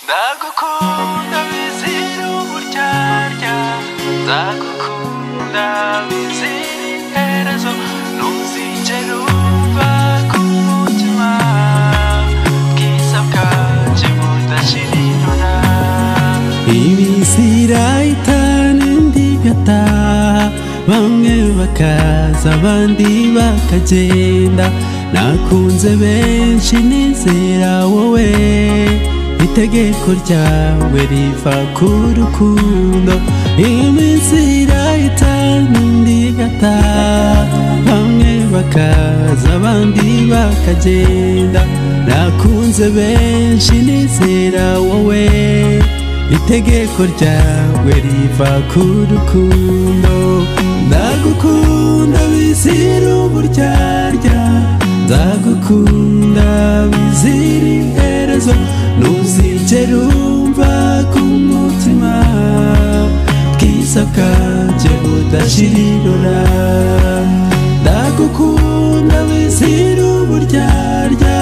Ndagukunda bizira uburyarya, nzagukunda bizira iherezo, ntuzigere umva ku mutima, bwiza bwanje budashira irora. Iminsi irahitana indi igataha, bamwe bakaza abandi bakagenda, nakunze benshi nizera wowe, itegeko ryawe riva ku rukundo. Iminsi irahitana indi igataha, bamwe bakaza abandi bakagenda, nakunze benshi nizera wowe, itegeko ryawe riva ku rukundo. Ndagukunda bizira uburyarya, nzagukunda bizira iherezo, ntuzigere umva ku mutima, bwiza bwanje budashira irora. Ndagukunda bizira uburyarya,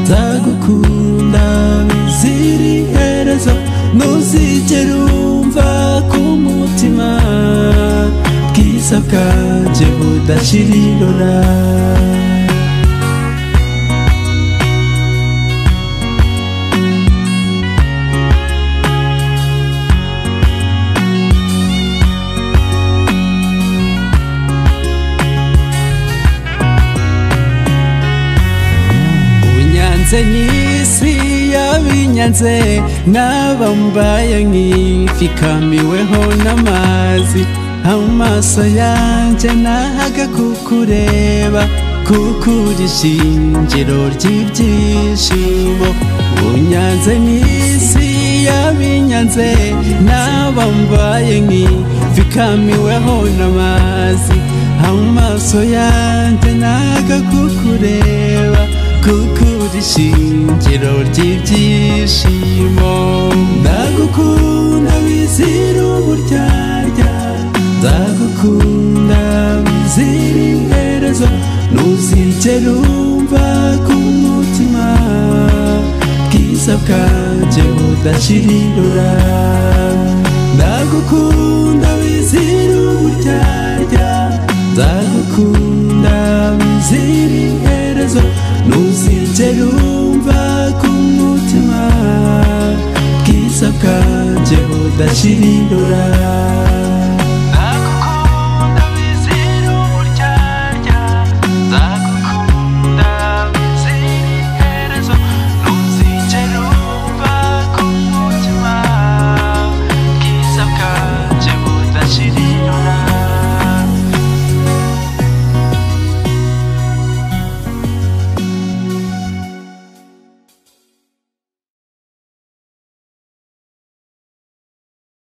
nzagukunda bizira iherezo, ntuzigere umva ku mutima, bwiza bwanje budashira irora. N'isi yabinyanze, nabambaye nk'ifikamiweho n'amazi, amaso yanje nahaga kukureba, kukuri shingiro ry'ibyishimo. Unyanze n'isi yabinyanze, nabambaye nk'ifikamiweho n'amazi, amaso yanje nahaga kukureba, kukuri shingiro ry'ibyishimo. Ndagukunda bizira uburyarya, nzagukunda bizira iherezo, ntuzigere umva ku mutima, bwiza bwanje budashira irora. Ndagukunda bizira uburyarya, nzagukunda bizira iherezo, ntuzigere umva ku mutima, bwiza bwanje budashira irora.